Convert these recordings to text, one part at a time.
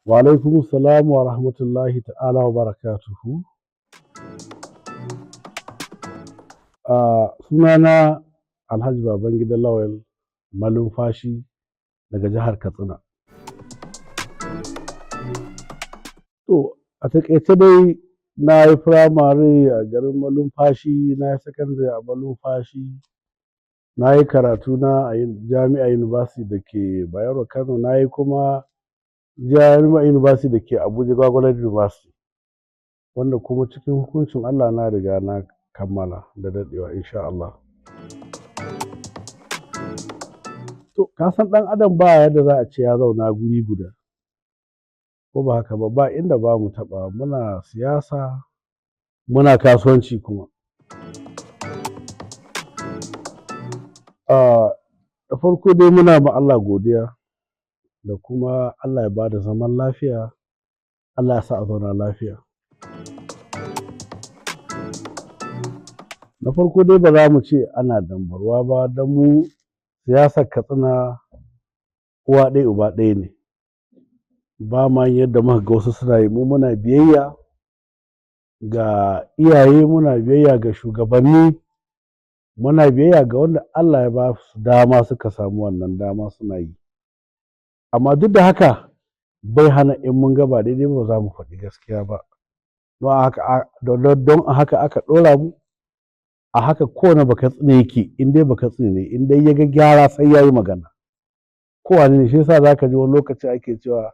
Wa alaikum salam wa rahmatullahi ta'ala wa barakatuhu. Sunana Alhaji Babangida Lawal Malumfashi daga jihar Katsina. To, a taƙaice dai na yi firamare a garin Malumfashi, na yi sakandare a Malumfashi, na yi karatu na a Jami'a University da ke Bayero Kano, na yi kuma Jami'a University da ke Abuja Gwagwalada University, wanda kuma cikin hukuncin Allah na riga na kammala da daɗewa insha Allah. To, ka san ɗan adam ba yadda za a ce ya zauna guri guda, ko ba haka ba, ba inda ba mu taɓa, muna siyasa, muna kasuwanci kuma. Da farko dai muna ma Allah godiya da kuma Allah ya ba da zaman lafiya, Allah ya sa a zauna lafiya. Na farko dai ba za mu ce ana dambarwa ba, don mu siyasar Katsina uwa ɗaya uba ɗaya ne. Ba ma yadda muka ga wasu suna yi, mu muna biyayya ga iyaye, muna biyayya ga shugabanni, muna biyayya ga wanda Allah ya ba su dama suka samu wannan dama suna yi. Amma duk da haka bai hana in mun ga ba daidai ba za mu faɗi gaskiya ba. Don a haka aka ɗora mu, a haka kowane Bakatsine yake, in dai Bakatsine ne, in dai ya ga gyara sai ya yi magana. Kowane ne, shi yasa za ka ji wani lokaci ake cewa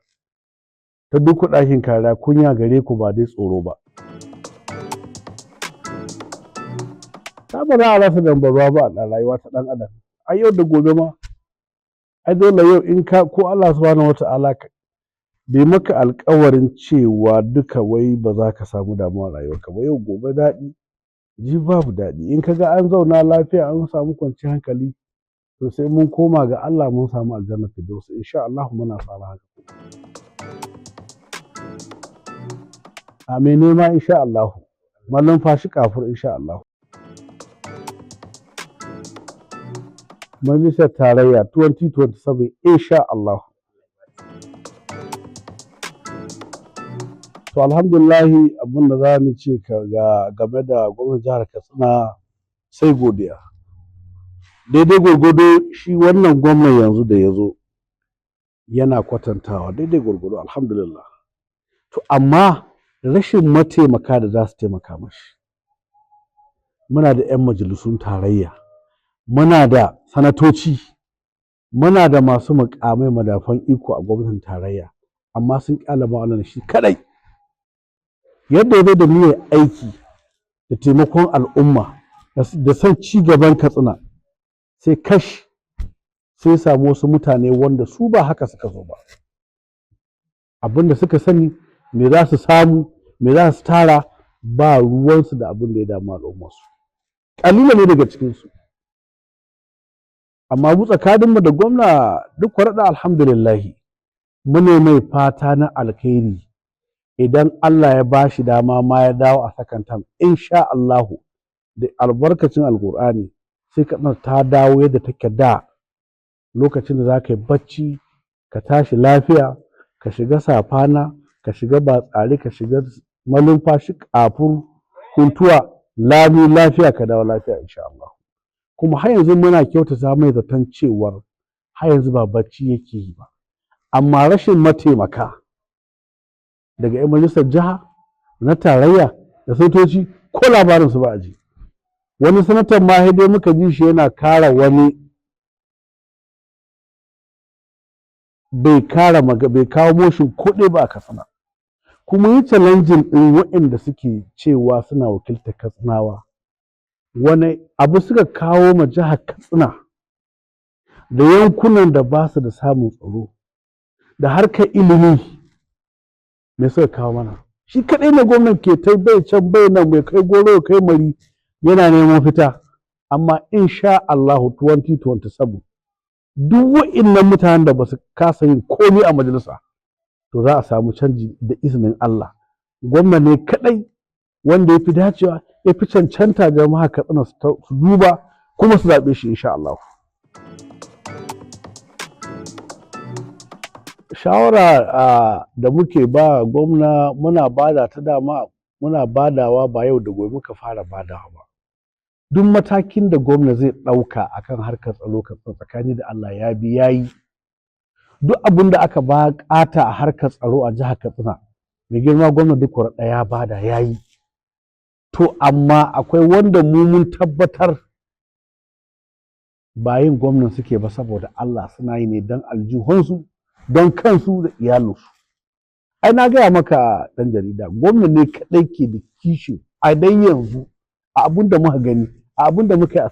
ta duk ɗakin kara kunya gare ku ba dai tsoro ba. Ta ba za a rasa dambarwa ba a rayuwa ta ɗan adam. A yau da gobe ma, ai dole yau in ka ko Allah subhanahu wa ta'ala bai maka alƙawarin cewa duka wai ba za ka samu damuwa a rayuwarka ba. Yau gobe daɗi, ji babu daɗi. In ka ga an zauna lafiya an samu kwanciyar hankali, to sai mun koma ga Allah mun samu aljanna firdaus insha Allah, muna fara haka. A mai nema insha Allah, Malumfashi kafur insha Allah. Majalisar Tarayya 2027 insha Allah. To alhamdulillahi, abin da za ni ce game da gwamnatin jihar Katsina sai godiya. Daidai gwargwado shi wannan gwamnan yanzu da ya zo yana kwatantawa daidai gwargwado alhamdulillah. To amma rashin mataimaka da za su taimaka mashi. Muna da 'yan majalisun tarayya, muna da sanatoci, muna da masu muƙamai madafan iko a gwamnatin tarayya, amma sun ƙyale wannan shi kaɗai. Yadda ya zo da niyyar aiki da taimakon al'umma da son ci gaban Katsina, sai kash sai samu wasu mutane wanda su ba haka suka zo ba. Abin da suka sani me za su samu, me za su tara, ba ruwansu da abin da ya damu al'ummarsu. Ƙalilan ne daga cikinsu. Amma mu tsakaninmu da gwamna duk raɗa alhamdulillahi, mune mai fata na alkhairi. Idan Allah ya ba shi dama ma ya dawo a second term, insha Allahu da albarkacin Alƙur'ani sai Katsina ta dawo yadda take da, lokacin da za ka yi bacci ka tashi lafiya, ka shiga Safana, ka shiga Batsari, ka shiga Malumfashi, Kafur, Huntuwa, lami lafiya ka dawo lafiya insha Allah. Kuma har yanzu muna kyautata mai zaton cewar har yanzu ba bacci yake yi ba. Amma rashin mataimaka daga 'yan majalisar jiha, na tarayya da sanatoci ko labarinsu ba a ji. Wani sanatan ma dai muka ji shi yana kara wani, bai kawo motion kuɗi ba a Katsina. Kuma yi challenging ɗin waɗanda suke cewa suna wakiltar Katsinawa. Wani abu suka kawo ma jihar Katsina da yankunan da ba su da samun tsaro da harkar ilimi, me suka kawo mana? Shi kaɗai ne gwamnan ke ta bai can bai nan, bai kai goro kai mari, yana neman fita. Amma insha Allahu 2027 duk wa'innan mutanen da ba su kasa yin komai a majalisa, to za a samu canji da izinin Allah. Gwamna ne kaɗai wanda ya fi dacewa, ya fi cancanta jama'a Katsina su duba kuma su zaɓe shi insha Allah. shawara da muke ba gwamna muna bada ta dama, muna badawa ba yau da gobe muka fara badawa ba. Duk matakin da gwamna zai ɗauka akan harkar tsaro tsakani da Allah ya bi ya yi. Duk abin da aka buƙata a harkar tsaro a jihar Katsina, mai girma gwamna duk ɗaya ya bada ya yi. To amma akwai wanda mu mun tabbatar ba yin gwamnan suke ba saboda Allah, suna yi ne don aljihunsu, don kansu da iyalinsu. Ai na gaya maka ɗan jarida, gwamna ne kaɗai ke da kishi a dai yanzu a abin da muka gani, a abin da muka yi a